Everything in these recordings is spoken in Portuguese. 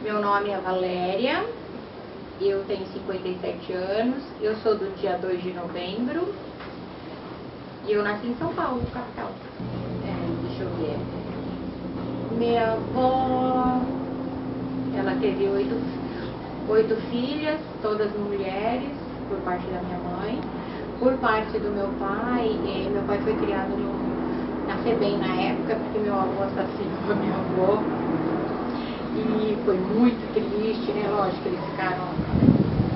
Meu nome é Valéria, eu tenho 57 anos, eu sou do dia 2 de novembro e eu nasci em São Paulo, capital. Deixa eu ver. Minha avó, ela teve oito filhas, todas mulheres, por parte da minha mãe. Por parte do meu pai foi criado na FEBEM na época, porque meu avô assassinou a minha avó. E foi muito triste, né? Lógico, eles ficaram...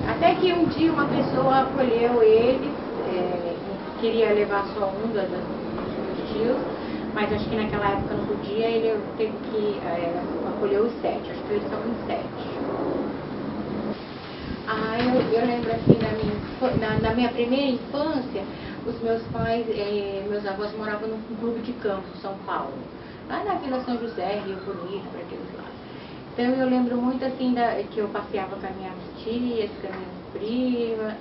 Até que um dia uma pessoa acolheu eles, queria levar só um dos meus tios, mas acho que naquela época não podia, ele teve que acolher os 7, acho que eles são em 7. Eu lembro assim, na minha primeira infância, os meus pais, meus avós moravam num clube de campo, São Paulo, lá na Vila São José, Rio Bonito, para aqueles lados. Então eu lembro muito assim que eu passeava com as minhas tias, com a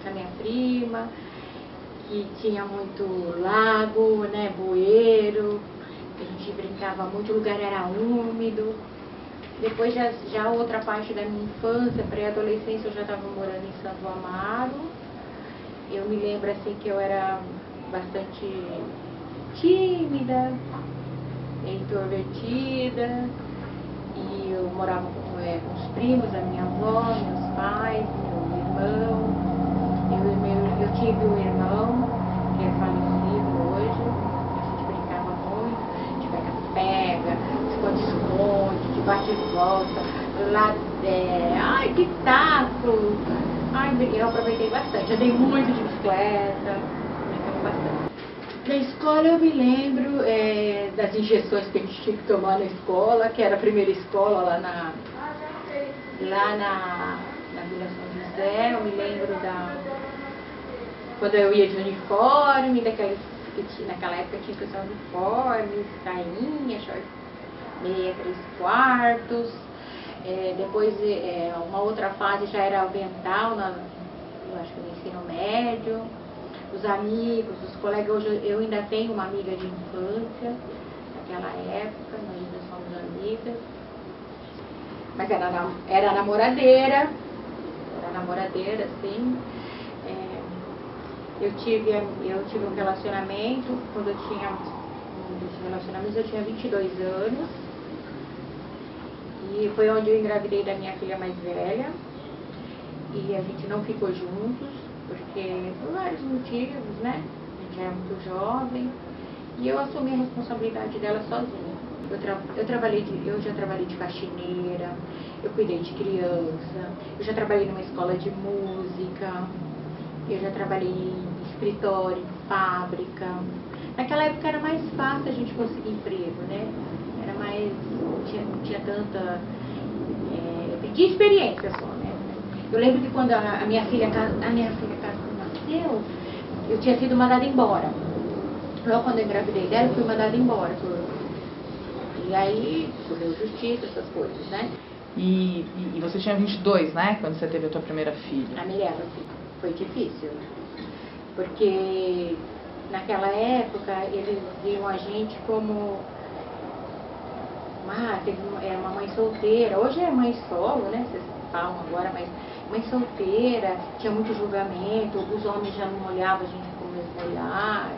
minha prima, que tinha muito lago, né, bueiro, a gente brincava muito, o lugar era úmido. Depois já outra parte da minha infância, pré-adolescência, eu já estava morando em Santo Amaro. Eu me lembro assim que eu era bastante tímida, introvertida. E eu morava com os primos da minha avó, meus pais, meu irmão. Eu tive um irmão que é falecido hoje. A gente brincava muito, de pega-pega, esconde-esconde, de bate-volta, ai que taco! Ai, eu aproveitei bastante, andei muito de bicicleta, brincava bastante. Na escola eu me lembro das injeções que a gente tinha que tomar na escola, que era a primeira escola lá na Vila São José. Eu me lembro quando eu ia de uniforme, naquela época tinha que usar uniforme, sainha, short, meia, 3/4. Depois uma outra fase já era avental, eu acho que no ensino médio. Os amigos, os colegas, hoje eu ainda tenho uma amiga de infância, naquela época, nós ainda somos amigas. Mas era namoradeira, sim. Eu tive um relacionamento, quando eu tinha um dos relacionamentos, eu tinha 22 anos. E foi onde eu engravidei da minha filha mais velha. E a gente não ficou juntos, porque por vários motivos, né? A gente era muito jovem. E eu assumi a responsabilidade dela sozinha. Eu já trabalhei de faxineira, eu cuidei de criança, eu já trabalhei numa escola de música, eu já trabalhei em escritório, em fábrica. Naquela época era mais fácil a gente conseguir emprego, né? Era mais, não tinha tanta... pedia experiência só, né? Eu lembro que quando a minha filha nasceu, eu tinha sido mandada embora. Logo quando eu engravidei dela, eu fui mandada embora. E aí, sofreu justiça, essas coisas, né? E você tinha 22, né? Quando você teve a tua primeira filha. A Mirella, foi difícil. Porque naquela época, eles viam a gente como... era uma mãe solteira. Hoje é mãe solo, né? Vocês falam agora, mas mãe solteira, tinha muito julgamento, os homens já não olhavam a gente com o mesmo olhar.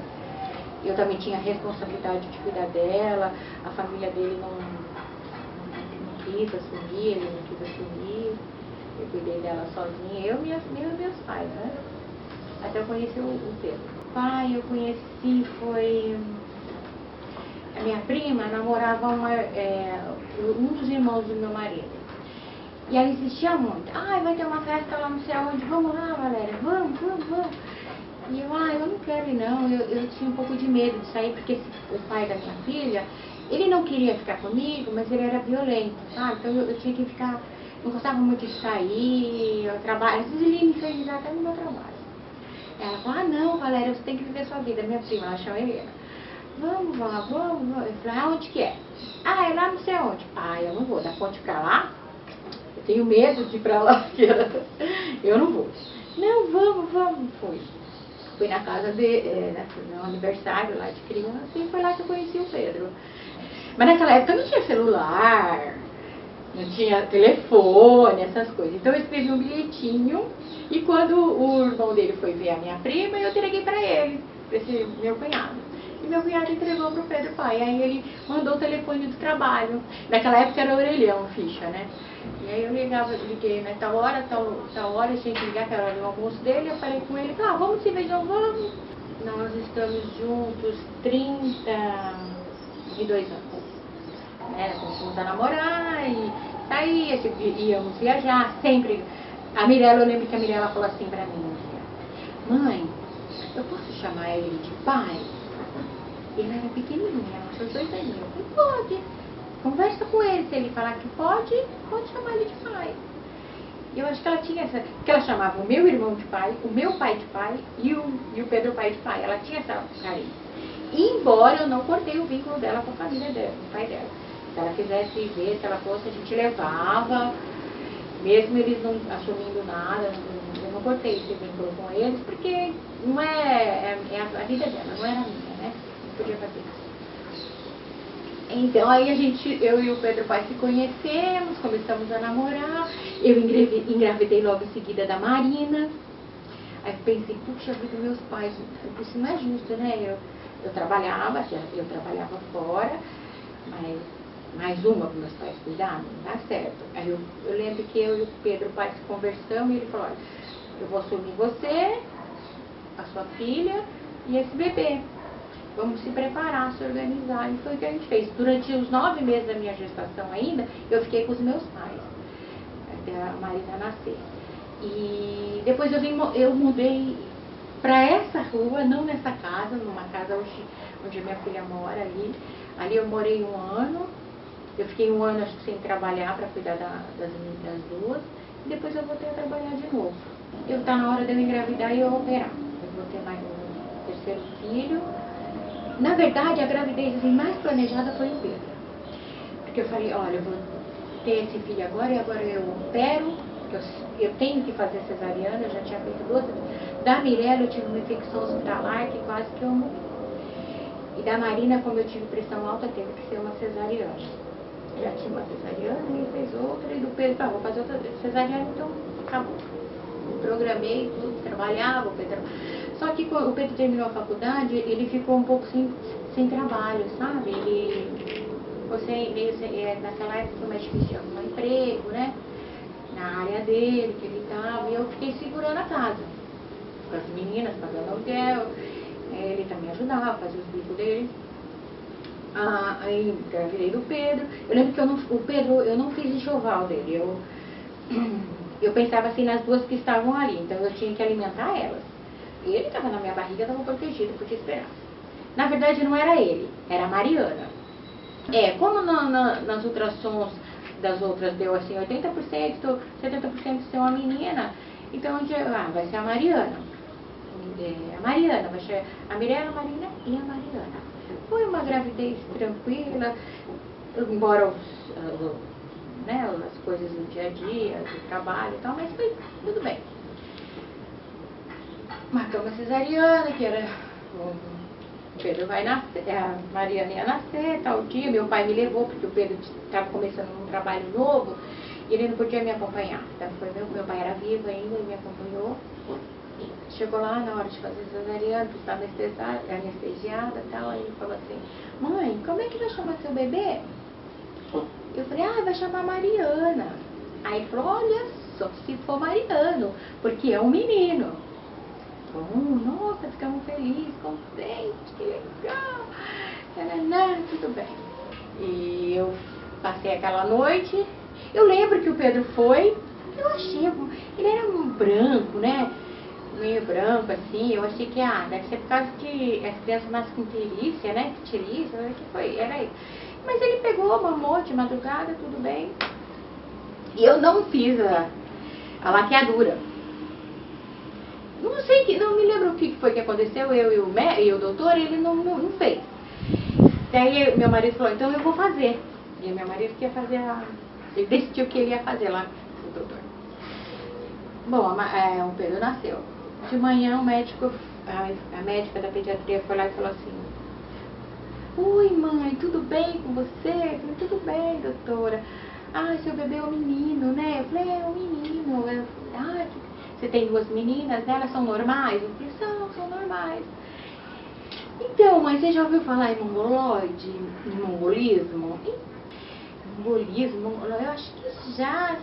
Eu também tinha a responsabilidade de cuidar dela, a família dele não quis assumir, ele não quis assumir. Eu cuidei dela sozinha, eu e meus pais, né? Até eu conheci o Pedro. Pai, eu conheci, foi... A minha prima namorava um dos irmãos do meu marido. E ela insistia muito. Vai ter uma festa lá não sei aonde. Vamos lá, Valéria. Vamos. E eu não quero ir não. Eu tinha um pouco de medo de sair, porque o pai da minha filha, ele não queria ficar comigo, mas ele era violento, sabe? Então eu tinha que ficar... Não gostava muito de sair, eu trabalho. Às vezes ele ia me infernizar até no meu trabalho. Ela falou, não, Valéria, você tem que viver sua vida. Minha prima, ela chama Helena. Vamos. Eu falei, aonde que é? É lá não sei onde. Eu não vou, da ponte pra lá. Eu tenho medo de ir pra lá, eu não vou. Não, vamos. Fui na casa no aniversário lá de criança, e foi lá que eu conheci o Pedro. Mas naquela época não tinha celular, Não tinha telefone, essas coisas. Então eu escrevi um bilhetinho e quando o irmão dele foi ver a minha prima, eu entreguei para ele, para esse meu cunhado. E meu cunhado entregou para o Pedro Pai. Aí ele mandou o telefone do trabalho. Naquela época era orelhão, ficha, né? E aí eu liguei, né? Tal hora, eu tinha que ligar, que era o almoço dele. Eu falei com ele, vamos se ver, vamos. Nós estamos juntos 32 anos. Né? Começamos a namorar e saía, íamos viajar, sempre. A Mirella, eu lembro que a Mirella falou assim pra mim, mãe, eu posso chamar ele de pai? Ele era pequenininho, ela tinha 2 aninhos. Eu falei, pode. Conversa com ele, se ele falar que pode chamar ele de pai. E eu acho que ela tinha essa, que ela chamava o meu irmão de pai, o meu pai de pai e o Pedro pai de pai. Ela tinha essa carinha. Embora eu não cortei o vínculo dela com a família dela, com o pai dela. Se ela quisesse ver, se ela fosse, a gente levava, mesmo eles não assumindo nada, eu não cortei esse vínculo com eles, porque não é a vida dela, não era a minha, né? Não podia fazer isso. Então aí eu e o Pedro Pai se conhecemos, começamos a namorar, eu engravidei logo em seguida da Marina. Aí pensei, puxa vida, meus pais, isso não é justo, né? Eu trabalhava fora, mas mais uma para meus pais cuidar, não dá certo. Aí eu lembro que eu e o Pedro Pai se conversamos e ele falou, olha, eu vou assumir você, a sua filha e esse bebê. Vamos se preparar, se organizar. E foi o que a gente fez. Durante os 9 meses da minha gestação ainda, eu fiquei com os meus pais, até a Marina nascer. E depois eu mudei para essa rua, não nessa casa, numa casa onde minha filha mora ali. Ali eu morei 1 ano. Eu fiquei 1 ano acho que sem trabalhar para cuidar das duas. E depois eu voltei a trabalhar de novo. Tá na hora de eu engravidar e eu operar. Eu vou ter mais um 3º filho. Na verdade, a gravidez assim, mais planejada foi o Pedro. Porque eu falei, olha, eu vou ter esse filho agora e agora eu opero, eu tenho que fazer cesariana, eu já tinha feito 2. Da Mirella eu tive uma infecção hospitalar que quase que eu morri. E da Marina, como eu tive pressão alta, teve que ser uma cesariana. Já tinha uma cesariana e fez outra, e do Pedro, vou fazer outra cesariana, então acabou. Programei tudo, trabalhava, o Pedro. Só que quando o Pedro terminou a faculdade, ele ficou um pouco sem trabalho, sabe? Ele naquela época foi mais difícil arrumar um emprego, né? Na área dele, que ele estava, e eu fiquei segurando a casa. Com as meninas, pagando aluguel, ele também ajudava, fazia os bicos dele. Aí engravidei do Pedro. Eu lembro que eu não fiz enxoval dele. Eu pensava assim nas 2 que estavam ali, então eu tinha que alimentar elas. Ele estava na minha barriga, estava protegido, podia esperar. Na verdade não era ele, era a Mariana. Como nas ultrassons das outras deu assim 80%, 70% ser uma menina, então vai ser a Mariana. A Mariana, vai ser a Mirella, a Marina e a Mariana. Foi uma gravidez tranquila, embora as coisas do dia a dia, do trabalho e tal, mas foi tudo bem. Marcamos a cesariana, que era o Pedro vai nascer, a Mariana ia nascer, tal dia. Meu pai me levou, porque o Pedro estava começando um trabalho novo e ele não podia me acompanhar. Então meu pai era vivo ainda, ele me acompanhou. Chegou lá na hora de fazer cesariana, que estava anestesiada e tal, aí ele falou assim, mãe, como é que vai chamar seu bebê? Eu falei, vai chamar Mariana. Aí ele falou, olha só, se for Mariano, porque é um menino. Nossa, ficamos felizes, contentes, que legal. Tudo bem. E eu passei aquela noite. Eu lembro que o Pedro foi. Eu achei, ele era um branco, né? Meio branco assim. Eu achei que, deve ser por causa que as crianças nascem com icterícia, né? Icterícia, que foi, era isso. Mas ele pegou, mamou de madrugada, tudo bem. E eu não fiz a laqueadura. Não me lembro o que foi que aconteceu, eu e o doutor, ele não fez. Daí meu marido falou, então eu vou fazer. E meu marido queria fazer ele decidiu que ele ia fazer lá, o doutor. Bom, o Pedro nasceu. De manhã o médico, a médica da pediatria foi lá e falou assim, oi mãe, tudo bem com você? Eu falei, tudo bem, doutora. ah, seu bebê é um menino, né? Eu falei, é um menino. Você tem duas meninas, né? Elas são normais? Eu falei, são normais. Então, mas você já ouviu falar em mongoloide, em mongolismo? Mongolismo, eu acho que já,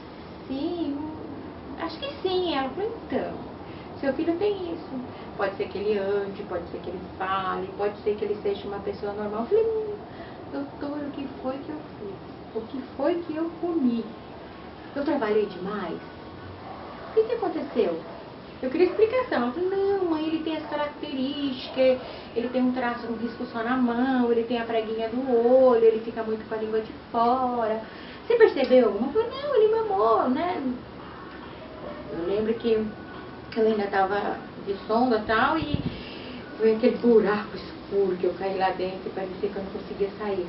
sim, acho que sim. Ela falou, então, seu filho tem isso. Pode ser que ele ande, pode ser que ele fale, pode ser que ele seja uma pessoa normal. Eu falei, doutor, o que foi que eu fiz? O que foi que eu comi? Eu trabalhei demais? O que aconteceu? Eu queria explicação. Ela falou, não, mãe, ele tem as características, ele tem um traço, um risco só na mão, ele tem a preguinha do olho, ele fica muito com a língua de fora. Você percebeu alguma coisa? Não, ele mamou, né? Eu lembro que eu ainda estava de sonda e tal, e foi aquele buraco escuro que eu caí lá dentro e parecia que eu não conseguia sair.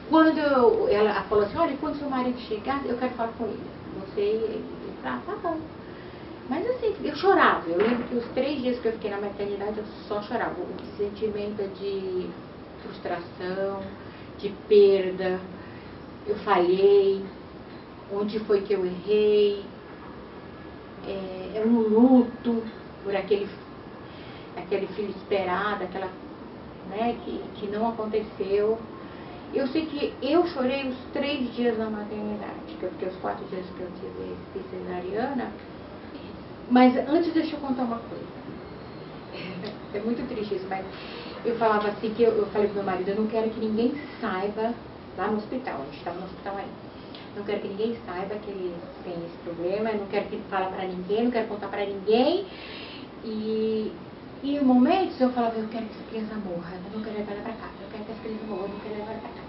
Quando ela falou assim, olha, quando seu marido chegar, eu quero falar com ele. Você e ele. Eu falei, tá bom. Mas assim, eu chorava. Eu lembro que os 3 dias que eu fiquei na maternidade, eu só chorava. O sentimento de frustração, de perda. Eu falhei. Onde foi que eu errei? É um luto por aquele filho esperado, né, que não aconteceu. Eu sei que eu chorei os 3 dias na maternidade, que eu fiquei os 4 dias que eu fiz cesariana. Mas antes, deixa eu contar uma coisa. É muito triste isso, mas eu falava assim, que eu falei pro meu marido, eu não quero que ninguém saiba, lá no hospital, a gente estava no hospital aí. Não quero que ninguém saiba que eles têm esse problema, eu não quero que ele fale pra ninguém, não quero contar pra ninguém. E em momentos eu falava, eu quero que essa criança morra, eu não quero levar ela pra cá, eu quero que essa criança morra, eu não quero levar ela pra cá.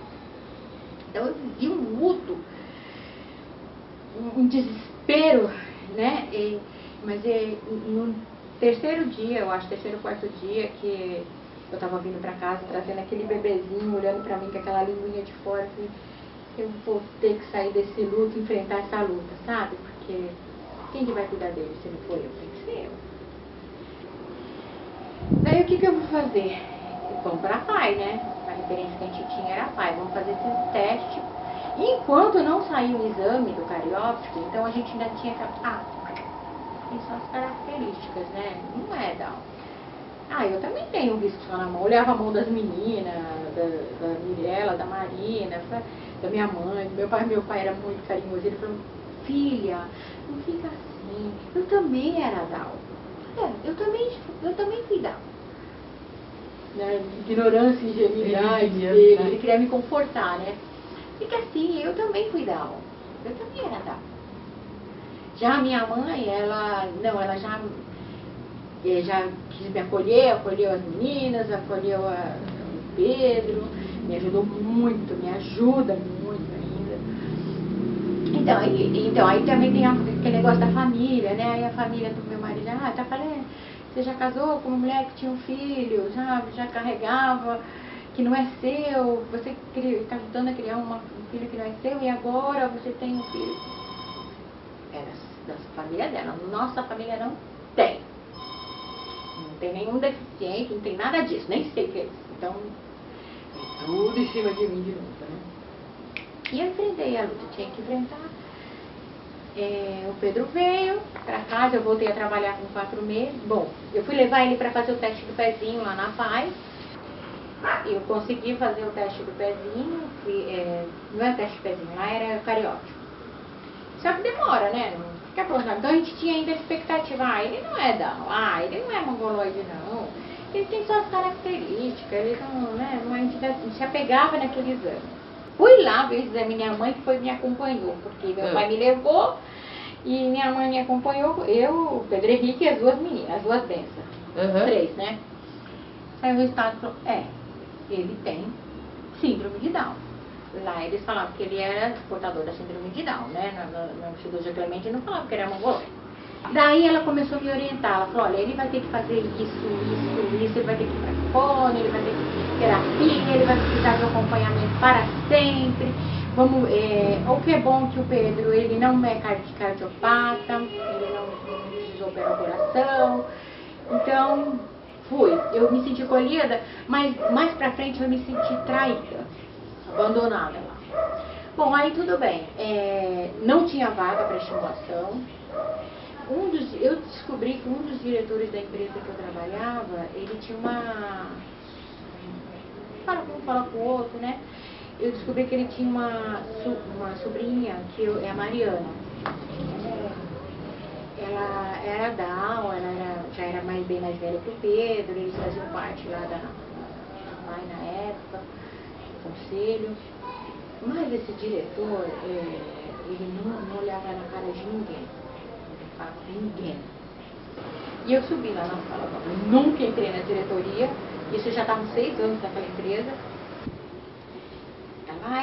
Então eu vivi um luto, um desespero, né? Mas no 3º dia, eu acho, 3º, 4º dia, que eu tava vindo pra casa, trazendo aquele bebezinho, olhando pra mim com aquela linguinha de fora, assim, eu vou ter que sair desse luto, enfrentar essa luta, sabe? Porque quem que vai cuidar dele se não for eu? Tem que ser eu. Daí o que eu vou fazer? Vamos pra FAI, né? A referência que a gente tinha era a FAI. Vamos fazer esse teste. Enquanto não saiu o exame do carióptico, então a gente ainda tinha que... tem só as características, né? Não é Down. Eu também tenho um risco só na mão. Eu olhava a mão das meninas, da Mirella, da Marina, da minha mãe, do meu pai era muito carinhoso. Ele falou, filha, não fica assim. Eu também era Down. Eu também fui Down. Né? Ignorância e ingenuidade dele. Ele queria me confortar, né? Fica assim, eu também fui Down. Eu também era Down. Já a minha mãe, ela já quis me acolher, acolheu as meninas, acolheu o Pedro, me ajudou muito, me ajuda muito ainda. Então aí também tem aquele negócio da família, né? Aí a família do meu marido, tá falando, você já casou com uma mulher que tinha um filho, já carregava, que não é seu, você está ajudando a criar um filho que não é seu, e agora você tem um filho. Da família dela, nossa família não tem. Não tem nenhum deficiente, não tem nada disso, nem sei o que é isso. Então, tudo em cima de mim de novo, né? E eu enfrentei a luta, tinha que enfrentar. O Pedro veio pra casa, eu voltei a trabalhar com 4 meses. Bom, eu fui levar ele pra fazer o teste do pezinho lá na FAI. Eu consegui fazer o teste do pezinho, não é teste do pezinho, lá era cariótipo. Só que demora, né? Não fica pronto. Então a gente tinha ainda a expectativa, ele não é Down, ele não é mongoloide não. Ele tem só as características, ele não, né? A gente se apegava naquele exame. Fui lá ver esse exame, minha mãe que me acompanhou, porque meu pai me levou e minha mãe me acompanhou, eu, o Pedro Henrique e as 2 meninas, as 2 bênçãos, 3, né? Aí o resultado falou, ele tem síndrome de Down. Lá eles falavam que ele era portador da síndrome de Down, né? Na cirurgia Clemente não falavam que ele era mongoloide. Daí ela começou a me orientar, ela falou, olha, ele vai ter que fazer isso, ele vai ter que ir para fono, ele vai ter que ir terapia, ele vai precisar de um acompanhamento para sempre. O que é bom que o Pedro, ele não é cardiopata, ele não precisou operar o coração. Então, eu me senti acolhida, mas mais pra frente eu me senti traída, abandonada lá. Bom, aí tudo bem. Não tinha vaga para estimulação. Eu descobri que um dos diretores da empresa que eu trabalhava, ele tinha fala com o outro, né? Eu descobri que ele tinha uma sobrinha, é a Mariana. Ela era Down, já era bem mais velha que o Pedro, eles faziam parte lá da PAI na época, do conselho. Mas esse diretor, ele não olhava na cara de ninguém. Ele falava com ninguém. E eu subi lá na sala, eu nunca entrei na diretoria, isso eu já estava 6 anos naquela empresa.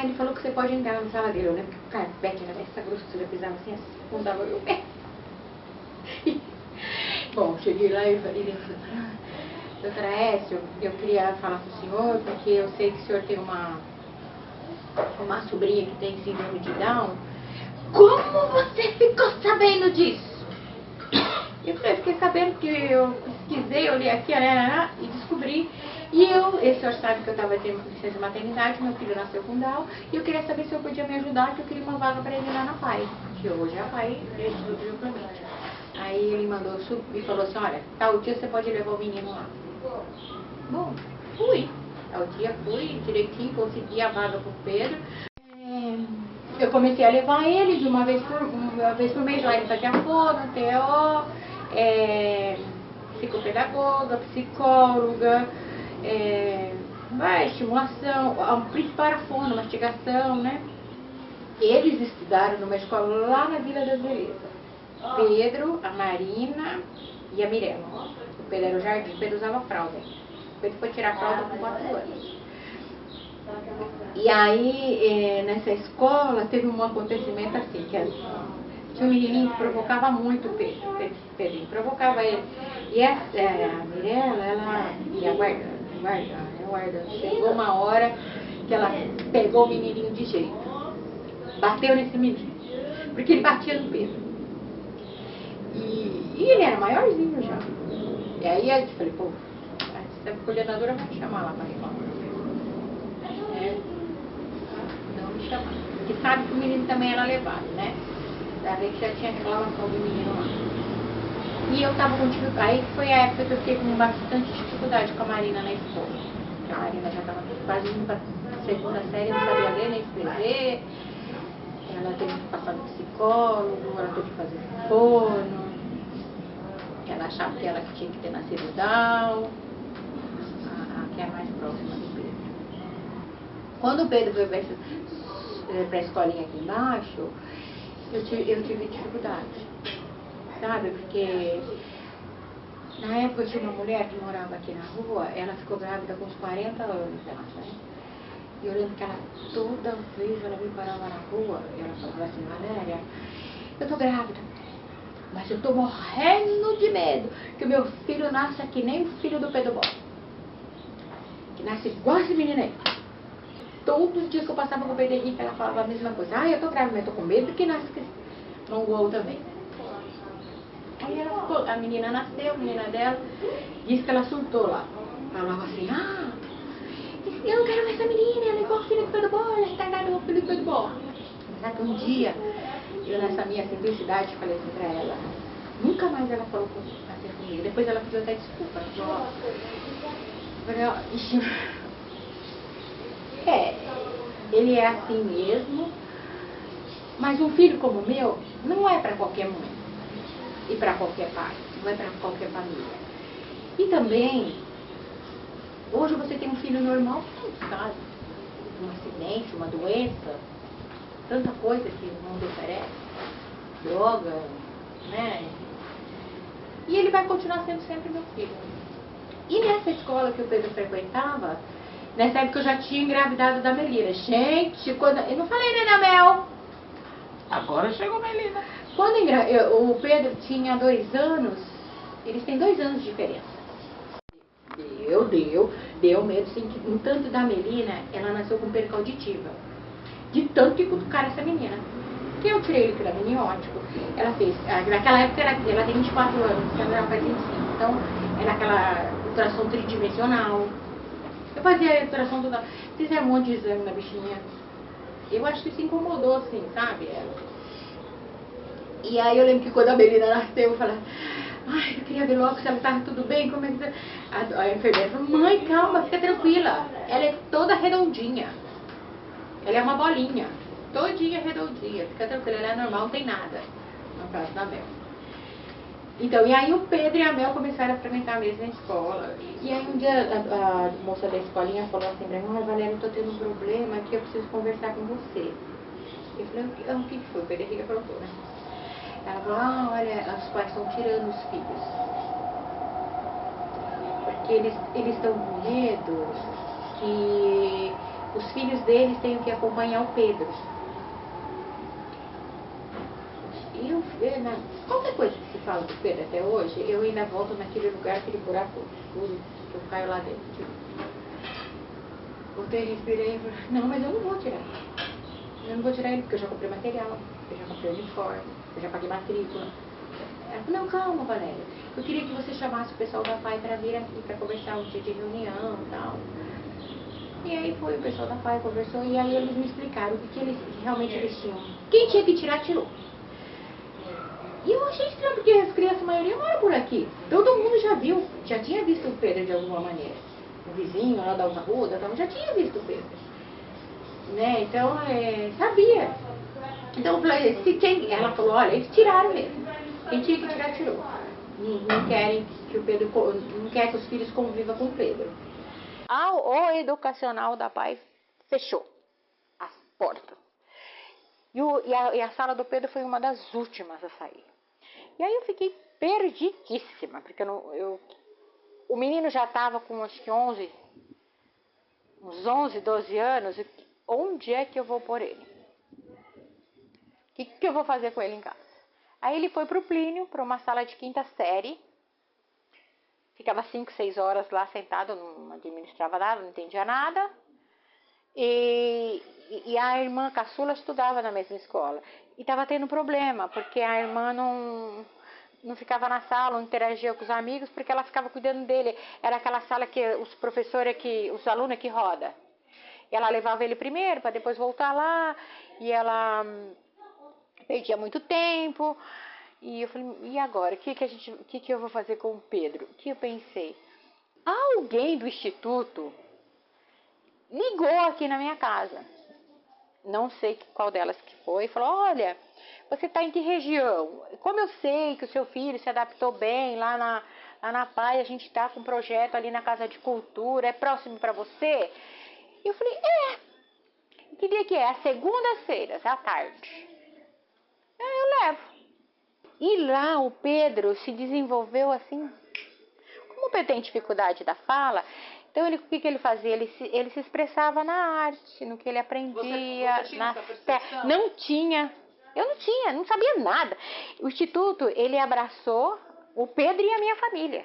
Ele falou que você pode entrar na sala dele. Eu lembro que o carpete era essa grossura, pisava assim, afundava meu pé. Bom, cheguei lá e falei, doutora Écio, eu queria falar com o senhor, porque eu sei que o senhor tem uma sobrinha que tem síndrome de Down. Como você ficou sabendo disso? Eu fiquei sabendo que eu pesquisei, olhei aqui, e descobri. E esse senhor sabe que eu estava tendo licença de maternidade, meu filho nasceu com Down, e eu queria saber se eu podia me ajudar, que eu queria uma vaga para ele lá na PAI, que hoje é a PAI, ele subiu para mim. Aí ele mandou e falou assim, olha, tal dia você pode levar o menino lá. Bom, fui. Tal dia fui, direitinho, consegui a vaga pro Pedro. Eu comecei a levar ele de uma vez por mês lá, ele fazia fono, TO, psicopedagoga, psicóloga, estimulação, o principal era fono, mastigação, né? Eles estudaram numa escola lá na Vila das Belezas. Pedro, a Marina e a Mirella. O Pedro era o jardim, o Pedro usava fralda. O Pedro foi tirar fralda com 4 anos. E aí, nessa escola, teve um acontecimento assim, tinha um menininho que provocava muito o Pedro provocava ele. E a Mirella, ela ia guardando. Chegou uma hora que ela pegou o menininho de jeito. Bateu nesse menino. Porque ele batia no Pedro. E ele era maiorzinho já. E aí eu falei, pô, essa coordenadora vai me chamar lá para reclamar. Não me chamar. Porque sabe que o menino também era levado, né? Da vez que já tinha reclamação do menino lá. E eu tava com dificuldade. Aí foi a época que eu fiquei com bastante dificuldade com a Marina na escola. Porque a Marina já estava quase indo para a 2ª série, não sabia ler nem escrever. Ela teve que passar no psicólogo, ela teve que fazer fono. Ela achava que ela tinha que ter nascido Down, que é a mais próxima do Pedro. Quando o Pedro foi para a escolinha aqui embaixo, eu tive dificuldade, sabe? Porque na época eu tinha uma mulher que morava aqui na rua, ela ficou grávida com uns 40 anos, eu acho, né? E eu lembro que ela, toda vez ela me parava na rua, e ela falava assim, Valéria, eu tô grávida, mas eu tô morrendo de medo que o meu filho nasça que nem o filho do Pedro Bola. Que nasce igual esse menino aí. Todos os dias que eu passava com o Pedro Henrique, ela falava a mesma coisa. Eu tô grávida, mas eu tô com medo que nasça não gol também. Aí ela ficou, a menina nasceu, a menina dela, disse que ela surtou lá. Falava assim, eu não quero mais essa menina, ela é igual o filho do Pedro Bola, retardada igual o filho do Pedro Bola. Mas que um dia, eu nessa minha simplicidade falei assim pra ela, nunca mais ela falou assim comigo. Depois ela pediu até desculpa. Ele é assim mesmo, mas um filho como o meu não é pra qualquer mãe e pra qualquer pai, não é pra qualquer família. E também, hoje você tem um filho normal, sabe? Um acidente, uma doença, tanta coisa que o mundo oferece, droga, né? E ele vai continuar sendo sempre meu filho. E nessa escola que o Pedro frequentava, nessa época eu já tinha engravidado da Melina. Gente, eu não falei, né, na Mel? Agora chegou a Melina. Quando o Pedro tinha 2 anos, eles têm 2 anos de diferença. Deu medo, sim, que no tanto da Melina, ela nasceu com perca auditiva. De tanto que cutucaram essa menina. Que eu tirei o líquido amniótico, ela fez, naquela época ela tem 24 anos, ela faz 25, então era aquela ultrassom tridimensional. Eu fazia ultrassom toda, fiz um monte de exame na bichinha. Eu acho que se incomodou, assim, sabe? E aí eu lembro que quando a Melina nasceu, eu falei, ai, eu queria ver logo se ela estava tudo bem, como é que tá? A enfermeira falou, mãe, calma, fica tranquila. Ela é toda redondinha. Ela é uma bolinha, todinha redondinha, fica tranquila, ela é normal, não tem nada no caso da Mel. Então, e aí o Pedro e a Mel começaram a frequentar a mesma escola. E aí um dia a moça da escolinha falou assim pra mim, ai Valéria, eu tô tendo um problema aqui, eu preciso conversar com você. Eu falei, o que foi? O Pedro Henrique falou, né? Ela falou, olha, os pais estão tirando os filhos. Porque eles estão com medo que os filhos deles tenham que acompanhar o Pedro. E qualquer coisa que se fala do Pedro até hoje, eu ainda volto naquele lugar, aquele buraco escuro, que eu caio lá dentro. Voltei, respirei e falei, não, mas eu não vou tirar. Eu não vou tirar ele porque eu já comprei material, eu já comprei uniforme, eu já paguei matrícula. Ela falou, não, calma, Valéria. Eu queria que você chamasse o pessoal da PAI para vir aqui, para conversar um dia de reunião e tal. E aí foi o pessoal da PAI, conversou, e aí eles me explicaram o que realmente eles tinham. Quem tinha que tirar, tirou. E eu achei estranho, porque as crianças, a maioria moram por aqui. Todo mundo já viu, já tinha visto o Pedro de alguma maneira. O vizinho lá da outra rua, já tinha visto o Pedro. Né? Então, sabia. Então eu falei, ela falou, olha, eles tiraram mesmo. Quem tinha que tirar, tirou. Não querem que o Pedro, não quer que os filhos convivam com o Pedro. O educacional da PAI fechou as portas. E a sala do Pedro foi uma das últimas a sair. E aí eu fiquei perdidíssima, porque o menino já estava com acho que uns 11, 12 anos, e onde é que eu vou pôr ele? O que eu vou fazer com ele em casa? Aí ele foi para o Plínio, para uma sala de quinta série, ficava 5, 6 horas lá sentado, não administrava nada, não entendia nada. E a irmã caçula estudava na mesma escola. E estava tendo problema, porque a irmã não ficava na sala, não interagia com os amigos, porque ela ficava cuidando dele. Era aquela sala que os professores, os alunos que roda. E ela levava ele primeiro, para depois voltar lá. E ela perdia muito tempo. E eu falei, e agora? O que eu vou fazer com o Pedro? O que eu pensei? Alguém do instituto ligou aqui na minha casa. Não sei qual delas que foi. E falou, olha, você está em que região? Como eu sei que o seu filho se adaptou bem lá na PAI, a gente está com um projeto ali na Casa de Cultura, é próximo para você? E eu falei, que dia que é? Às segundas-feiras, à tarde. Eu levo. E lá o Pedro se desenvolveu assim, como o Pedro tem dificuldade da fala, então o que ele fazia? Ele se expressava na arte, no que ele aprendia. Você tinha essa percepção? Não tinha. Eu não tinha, não sabia nada. O Instituto, ele abraçou o Pedro e a minha família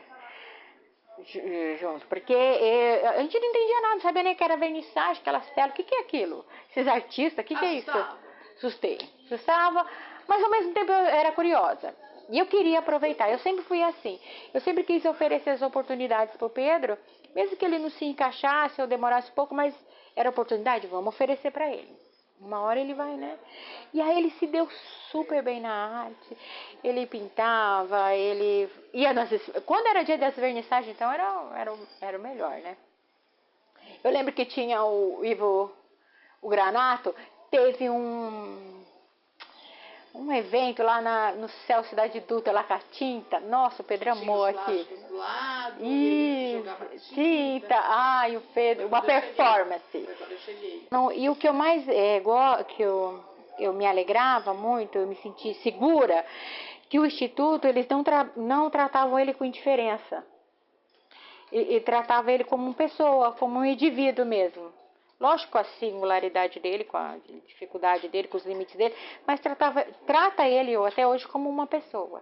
junto, porque a gente não entendia nada, não sabia nem que era vernissagem, aquelas telas, o que é aquilo? Esses artistas, o que é isso? Assustava, mas ao mesmo tempo eu era curiosa. E eu queria aproveitar, eu sempre fui assim. Eu sempre quis oferecer as oportunidades para o Pedro, mesmo que ele não se encaixasse ou demorasse um pouco, mas era oportunidade, vamos oferecer para ele. Uma hora ele vai, né? E aí ele se deu super bem na arte. Ele pintava, ele ia quando era dia das vernissagens, então era o melhor, né? Eu lembro que tinha o Ivo, o Granato, teve um evento lá no Céu Cidade Dutra, lá com a tinta. Nossa, o Pedro amou aqui. Tinta. Ai, o Pedro, uma performance. Eu cheguei. Não, e o que eu mais que eu me alegrava muito, eu me senti segura, que o Instituto, eles não tratavam ele com indiferença. E tratavam ele como uma pessoa, como um indivíduo mesmo. Lógico, com a singularidade dele, com a dificuldade dele, com os limites dele, mas trata ele até hoje como uma pessoa.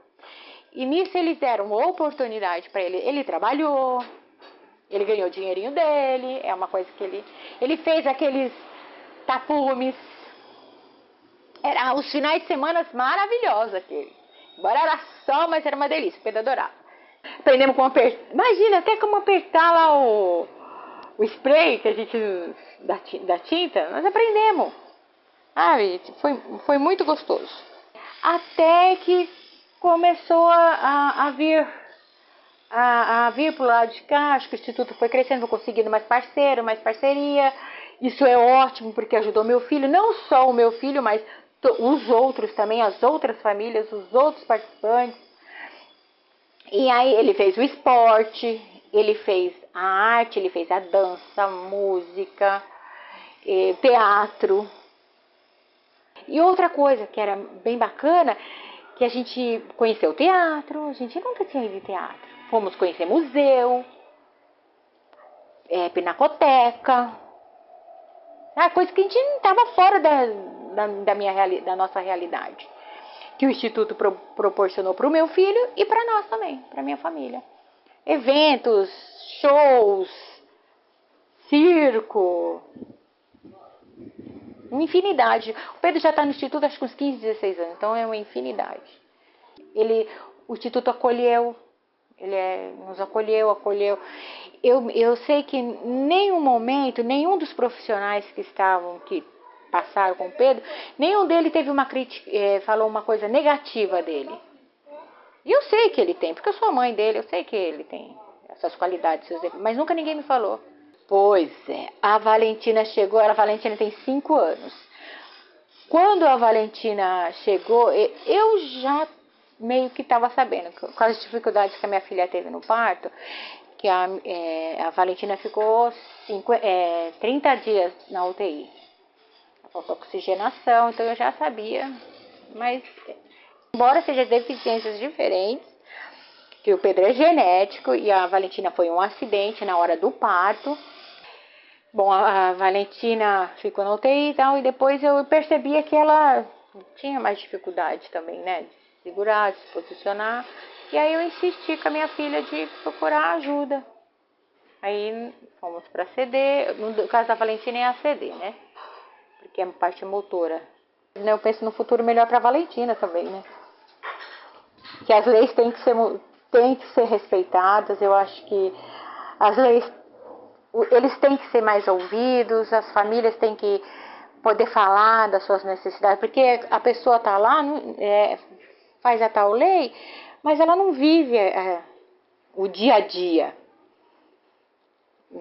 E nisso eles deram uma oportunidade para ele. Ele trabalhou, ele ganhou o dinheirinho dele, é uma coisa que ele fez aqueles tapumes. Era os finais de semana maravilhosos aquele. Embora era só, mas era uma delícia, o Pedro adorava. Aprendemos como apertar, imagina até como apertar lá o spray que a gente da tinta, nós aprendemos. Foi muito gostoso. Até que começou a vir pro lado de cá, acho que o Instituto foi crescendo, foi conseguindo mais parceiro, mais parceria. Isso é ótimo porque ajudou meu filho, não só o meu filho, mas os outros também, as outras famílias, os outros participantes. E aí ele fez o esporte, ele fez a arte, ele fez a dança, a música, teatro. E outra coisa que era bem bacana, que a gente conheceu teatro, a gente nunca tinha ido em teatro. Fomos conhecer museu, pinacoteca, coisa que a gente não estava fora da nossa realidade. Que o Instituto proporcionou para o meu filho e para nós também, para minha família. Eventos, shows, circo, uma infinidade. O Pedro já está no Instituto acho que uns 15, 16 anos, então é uma infinidade. O Instituto acolheu, nos acolheu. Eu sei que em nenhum momento, nenhum dos profissionais que passaram com o Pedro, nenhum deles teve uma crítica, falou uma coisa negativa dele. E eu sei que ele tem, porque eu sou a mãe dele, eu sei que ele tem essas qualidades, mas nunca ninguém me falou. Pois é, a Valentina chegou, a Valentina tem 5 anos. Quando a Valentina chegou, eu já meio que estava sabendo, com as dificuldades que a minha filha teve no parto, que a Valentina ficou 30 dias na UTI. Faltou oxigenação, então eu já sabia, mas embora seja deficiências diferentes, que o Pedro é genético e a Valentina foi um acidente na hora do parto. Bom, a Valentina ficou na UTI e tal, e depois eu percebia que ela tinha mais dificuldade também, né, de segurar, de se posicionar, e aí eu insisti com a minha filha de procurar ajuda. Aí fomos para CD, no caso da Valentina é a CD, né, porque é a parte motora. Eu penso no futuro melhor para a Valentina também, né, que as leis têm que ser respeitadas. Eu acho que as leis, eles têm que ser mais ouvidos, as famílias têm que poder falar das suas necessidades, porque a pessoa está lá, faz a tal lei, mas ela não vive o dia a dia.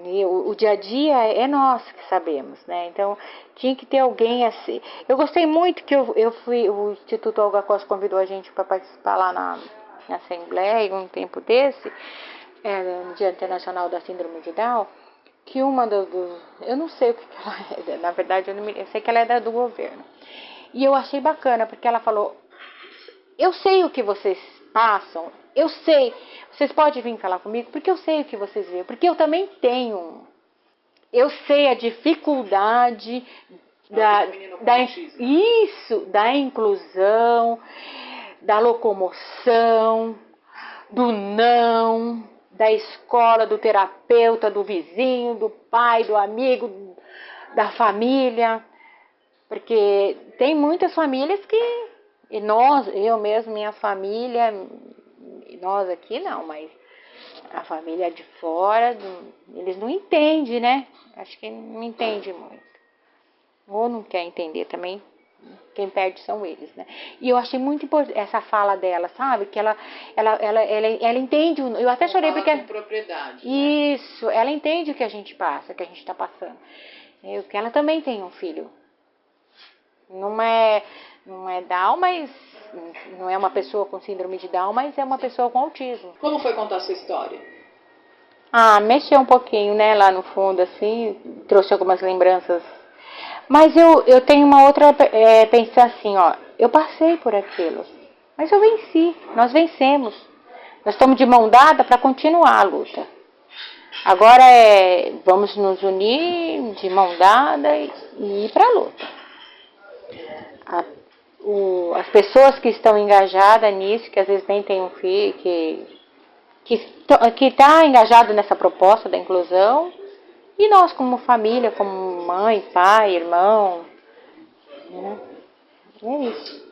E o dia a dia é nós que sabemos, né? Então tinha que ter alguém assim. Eu gostei muito que o Instituto Olga Costa convidou a gente para participar lá na Assembleia, um tempo desse, no Dia Internacional da Síndrome de Down, que uma eu não sei o que ela é, na verdade eu sei que ela é do governo. E eu achei bacana, porque ela falou, eu sei o que vocês passam, eu sei, vocês podem vir falar comigo, porque eu sei o que vocês veem, porque eu também tenho. Eu sei a dificuldade da inclusão, da locomoção, do não, da escola, do terapeuta, do vizinho, do pai, do amigo, da família. Porque tem muitas famílias eu mesmo, minha família, nós aqui não, mas a família de fora, eles não entendem, né? Acho que não entende muito. Ou não quer entender também, quem perde são eles, né? E eu achei muito importante essa fala dela, sabe? Que ela entende, eu até chorei porque... com propriedade. Isso, né? Ela entende o que a gente passa, o que a gente está passando. Que ela também tem um filho. Não é Down, mas não é uma pessoa com síndrome de Down, mas é uma pessoa com autismo. Como foi contar a sua história? Mexeu um pouquinho, né, lá no fundo, assim, trouxe algumas lembranças. Mas eu tenho uma outra, pensar assim, eu passei por aquilo, mas eu venci, nós vencemos. Nós estamos de mão dada para continuar a luta. Agora vamos nos unir de mão dada e ir para a luta. As pessoas que estão engajadas nisso, que às vezes nem tem um filho, que está engajado nessa proposta da inclusão, e nós como família, como mãe, pai, irmão, né? É isso.